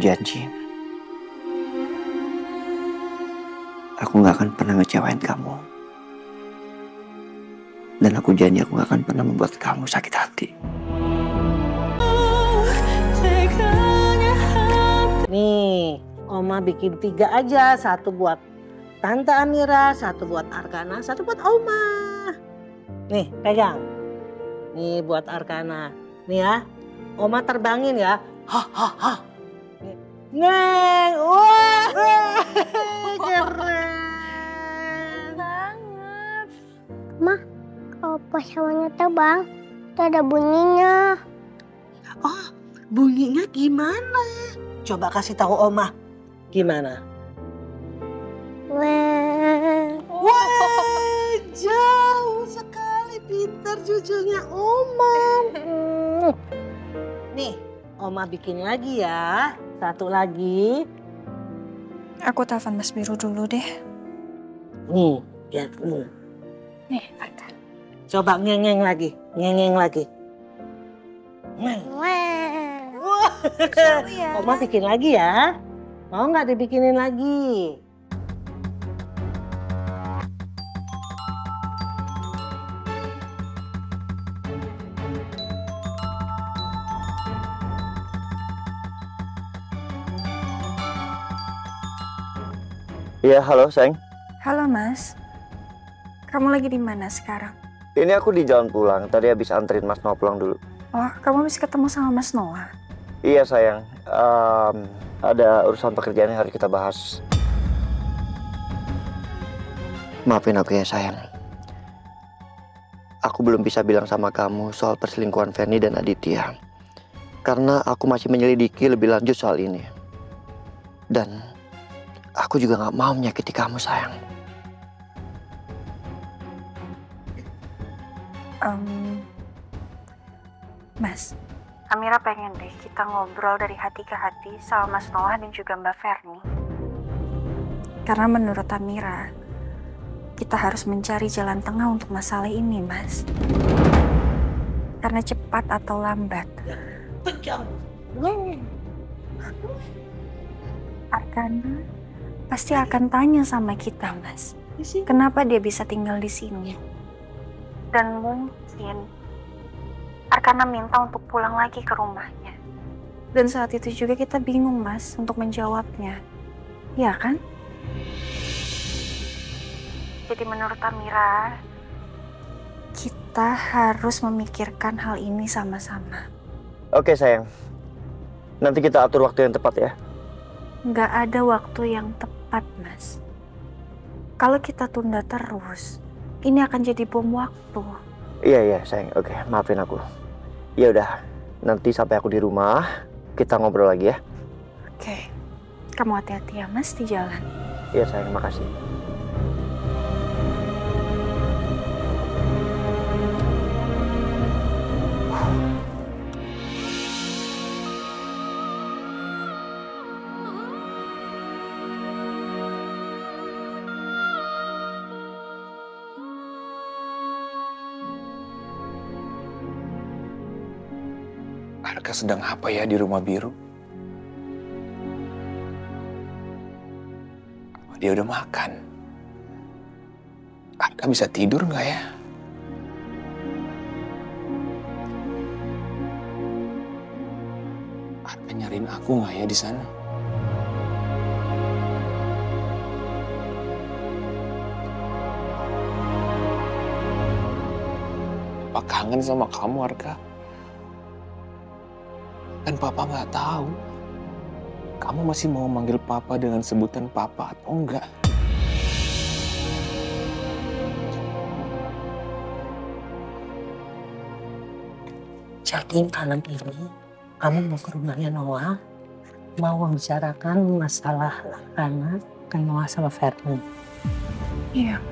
janji, aku gak akan pernah ngecewain kamu. Dan aku janji aku gak akan pernah membuat kamu sakit hati. Nih, Oma bikin 3 aja. 1 buat Tante Amira, 1 buat Arkana, 1 buat Oma. Nih, pegang. Nih buat Arkana. Nih ya, Oma terbangin ya. Ha. Neng, wah, keren banget. Ma, kalau pas hawanya terbang, itu ada bunyinya. Oh, bunyinya gimana? Coba kasih tahu Oma. Gimana? Wah, jauh sekali, pintar cucunya Oma. Nih, Oma bikin lagi ya. 1 lagi. Aku telepon Mas Biru dulu deh. Nih, lihat nih. Nih, Arkan. Coba ngengeng lagi. Ya. Oma bikin lagi ya. Mau nggak dibikinin lagi? Iya, halo sayang. Halo Mas. Kamu lagi di mana sekarang? Ini aku di jalan pulang. Tadi habis anterin Mas Noah pulang dulu. Oh, kamu habis ketemu sama Mas Noah? Iya sayang. Ada urusan pekerjaan yang harus kita bahas. Maafin aku ya sayang. Aku belum bisa bilang sama kamu soal perselingkuhan Fernie dan Aditya. Karena aku masih menyelidiki lebih lanjut soal ini. Dan aku juga gak mau menyakiti kamu sayang. Mas, Amira pengen deh kita ngobrol dari hati ke hati sama Mas Noah dan juga Mbak Fernie. Karena menurut Amira, kita harus mencari jalan tengah untuk masalah ini, Mas. Karena cepat atau lambat, Arkana pasti akan tanya sama kita, Mas. Kenapa dia bisa tinggal di sini? Dan mungkin Arkana minta untuk pulang lagi ke rumahnya. Dan saat itu juga kita bingung, Mas, untuk menjawabnya. Ya kan? Jadi menurut Amira, kita harus memikirkan hal ini sama-sama. Oke sayang. Nanti kita atur waktu yang tepat ya. Nggak ada waktu yang tepat, Mas. Kalau kita tunda terus, ini akan jadi bom waktu. Iya sayang. Oke, maafin aku. Ya udah, nanti sampai aku di rumah kita ngobrol lagi ya. Oke. Kamu hati-hati ya, Mas, di jalan. Iya sayang, makasih. Arka sedang apa ya di rumah biru? Apa dia udah makan? Arka bisa tidur nggak ya? Arka nyariin aku nggak ya di sana? Apa kangen sama kamu, Arka? Kan Papa nggak tahu. Kamu masih mau manggil Papa dengan sebutan Papa atau enggak? Jadi malam ini kamu mau ke rumahnya Noah, mau membicarakan masalah Arkana dan Noah sama Fernie. Iya.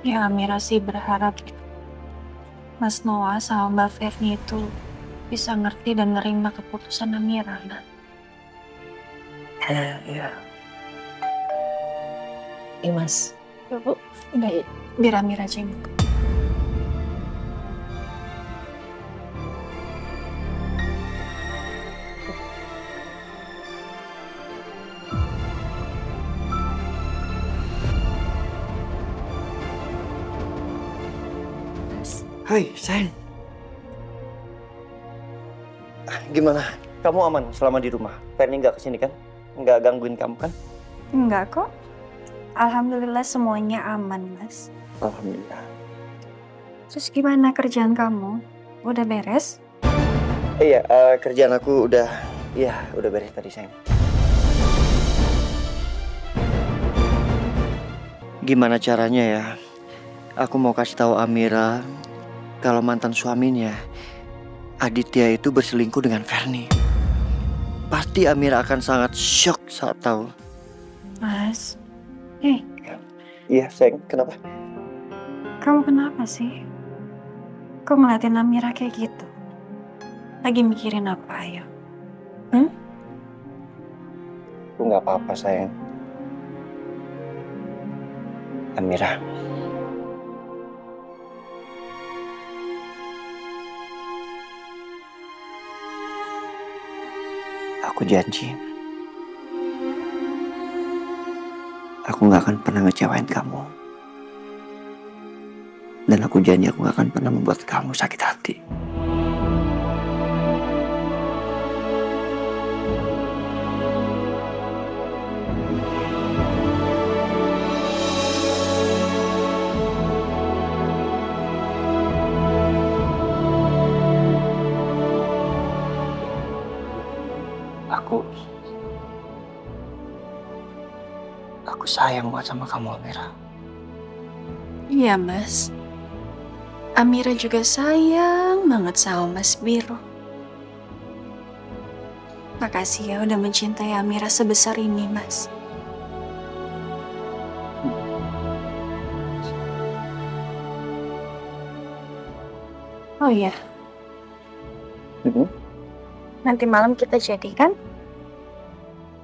Ya, Amira sih berharap Mas Noah sama Mbak Fernie itu bisa ngerti dan nerima keputusan Amira, Nak. Iya. Iya, Mas. Ya, Bu. Udah, biar Amira aja yang buka. Hai, sayang. Gimana? Kamu aman selama di rumah? Ferni nggak kesini kan? Nggak gangguin kamu kan? Enggak kok. Alhamdulillah semuanya aman, Mas. Alhamdulillah. Terus gimana kerjaan kamu? Udah beres? Iya, kerjaan aku udah beres tadi, sayang. Gimana caranya ya? Aku mau kasih tahu Amira kalau mantan suaminya Aditya itu berselingkuh dengan Ferni. Pasti Amira akan sangat shock saat tahu. Mas, Iya, sayang. Kenapa? kamu kenapa sih? Kok ngeliatin Amira kayak gitu? Lagi mikirin apa ya? Aku nggak apa-apa, sayang. Amira. Aku janji. Aku nggak akan pernah ngecewain kamu. Dan aku janji aku nggak akan pernah membuat kamu sakit hati. Aku sayang banget sama kamu, Amira. Iya, Mas. Amira juga sayang banget sama Mas Biro. Makasih ya udah mencintai Amira sebesar ini, Mas. Oh iya. Nanti malam kita jadi kan?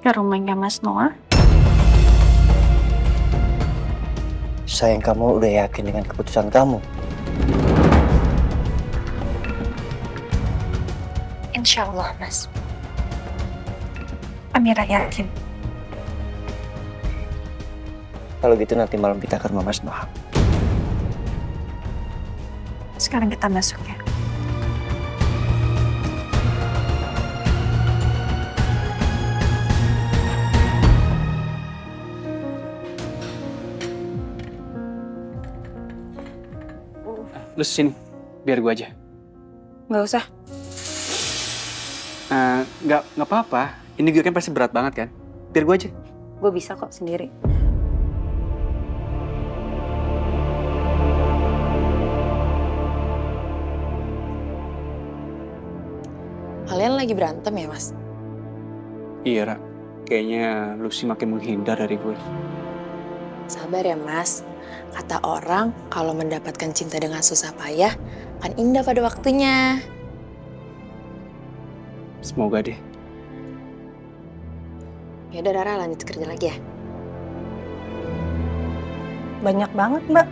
Ke rumahnya Mas Noah. Sayang, kamu udah yakin dengan keputusan kamu? Insya Allah, Mas. Amira yakin. Kalau gitu nanti malam kita ke rumah Mas Noah. Sekarang kita masuk ya. Lu sini, biar gue aja. Nggak usah. Nggak apa-apa. Ini gue kan pasti berat banget kan. Biar gue aja. Gue bisa kok sendiri. Kalian lagi berantem ya, Mas? Iya, Ra. Kayaknya Lucy makin menghindar dari gue. Sabar ya, Mas. Kata orang, kalau mendapatkan cinta dengan susah payah, akan indah pada waktunya. Semoga deh. Yaudah, Rara lanjut kerja lagi ya. Banyak banget, Mbak.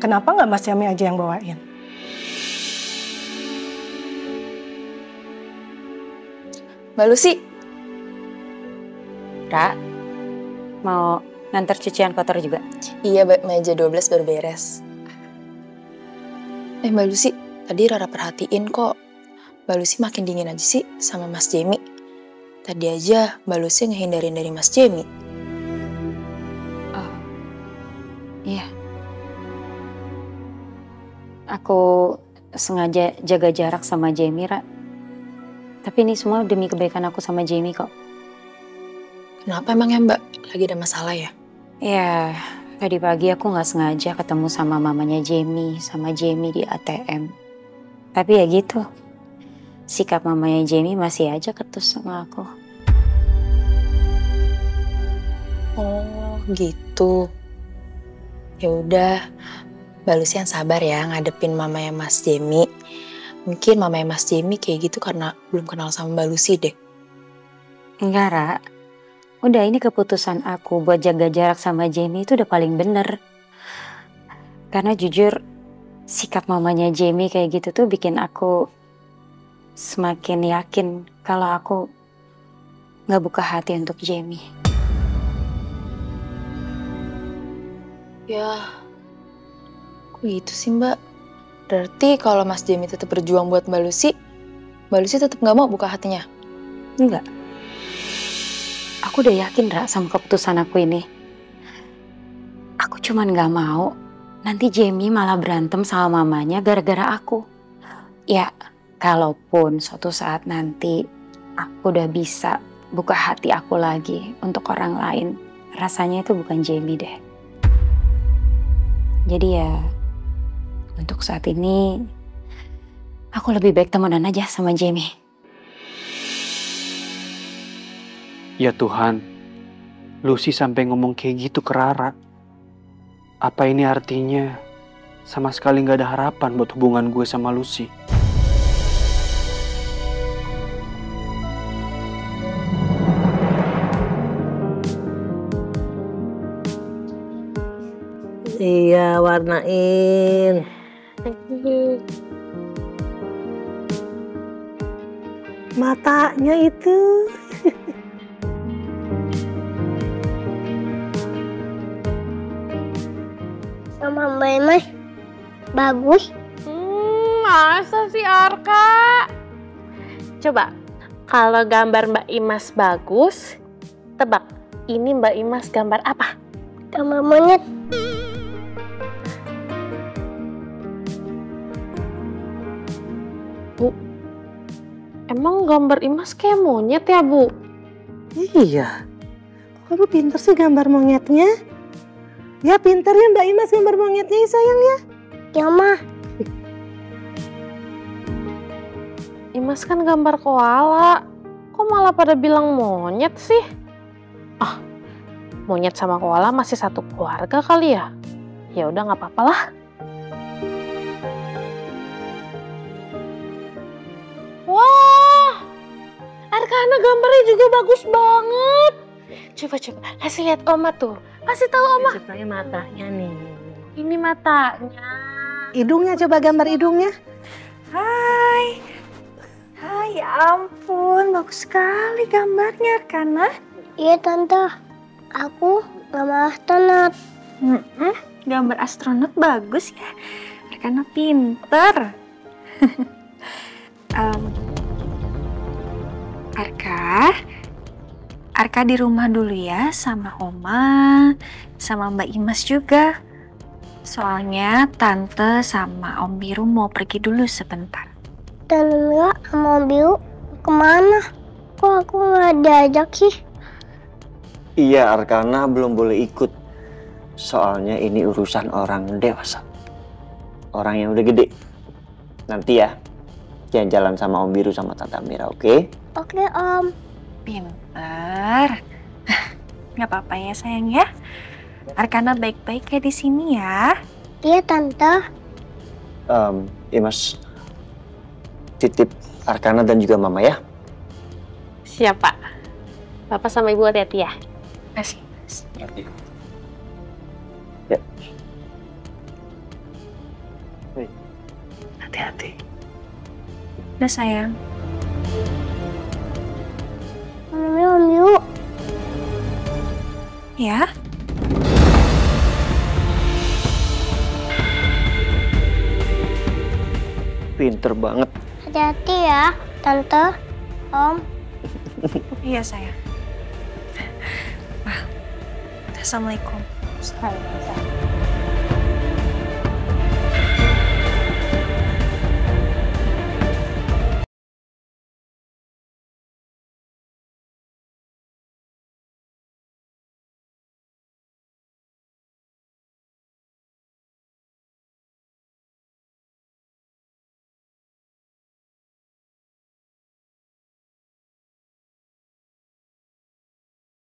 Kenapa nggak Mas Yami aja yang bawain? Mbak Lucy. Ra, mau ngantar cucian kotor juga? Iya, meja 12 baru beres. Mbak Lucy, tadi Rara perhatiin kok. Mbak Lucy makin dingin aja sih sama Mas Jamie. Tadi aja Mbak Lucy ngehindarin dari Mas Jamie. Oh, iya. Aku sengaja jaga jarak sama Jamie, Ra. Tapi ini semua demi kebaikan aku sama Jamie kok. Kenapa emang ya, Mbak? Lagi ada masalah ya? Ya, tadi pagi aku nggak sengaja ketemu sama mamanya Jamie, sama Jamie di ATM. Tapi ya gitu, sikap mamanya Jamie masih aja ketus sama aku. Oh, gitu. Ya udah, Mbak Lucy yang sabar ya ngadepin mamanya Mas Jamie. Mungkin mamanya Mas Jamie kayak gitu karena belum kenal sama Mbak Lucy deh. Enggak, Ra. Udah, ini keputusan aku buat jaga jarak sama Jamie itu udah paling bener. Karena jujur, sikap mamanya Jamie kayak gitu tuh bikin aku semakin yakin kalau aku gak buka hati untuk Jamie. Ya, kok gitu sih, Mbak? Berarti kalau Mas Jamie tetap berjuang buat Mbak Lucy tetap nggak mau buka hatinya? Enggak. Aku udah yakin, Ra, sama keputusan aku ini. Aku cuman gak mau nanti Jamie malah berantem sama mamanya gara-gara aku. Ya, kalaupun suatu saat nanti aku udah bisa buka hati aku lagi untuk orang lain, rasanya itu bukan Jamie deh. Jadi ya, untuk saat ini aku lebih baik temenan aja sama Jamie. Ya Tuhan, Lucy sampai ngomong kayak gitu ke Rara. Apa ini artinya sama sekali gak ada harapan buat hubungan gue sama Lucy? Iya, warnain. Matanya itu. Sama Mbak Imas bagus. Masa sih Arka? Coba, kalau gambar Mbak Imas bagus, tebak, ini Mbak Imas gambar apa? Gambar monyet. Bu, emang gambar Imas kayak monyet ya, Bu? Iya. Kok lu pinter sih gambar monyetnya? Ya pinter ya Mbak Imas gambar monyetnya ya sayang ya. Ya Ma. Imas kan gambar koala. Kok malah pada bilang monyet sih? Ah, monyet sama koala masih satu keluarga kali ya? Ya udah nggak apa-apa lah. Wah, Arkana gambarnya juga bagus banget. Coba kasih lihat Oma tuh. Kasih tahu Oma. Ceritanya matanya nih. Ini matanya. Hidungnya coba gambar hidungnya. Hai. Hai, ya ampun, bagus sekali gambarnya, Arkana. Iya Tante. Aku gambar astronot. Gambar astronot bagus ya. Arkana pinter. Arka di rumah dulu ya sama Oma, sama Mbak Imas juga. Soalnya Tante sama Om Biru mau pergi dulu sebentar. Dan enggak sama Biu kemana? Kok aku nggak diajak sih? Iya, Arkana belum boleh ikut. Soalnya ini urusan orang dewasa. Orang yang udah gede. Nanti ya, jalan-jalan sama Om Biru sama Tante Amira, oke? Oke Om. Pinter. Nggak apa-apa ya sayang ya. Arkana baik-baik ya di sini ya. Iya Tante. Imas, titip Arkana dan juga Mama ya. Siapa? Bapak sama Ibu hati-hati ya. Kasih. Ya. Hati-hati. Udah sayang. Namanya Om Biu. Ya. Pinter banget. Hati-hati ya Tante. Om. Iya sayang. Assalamualaikum. Waalaikumsalam.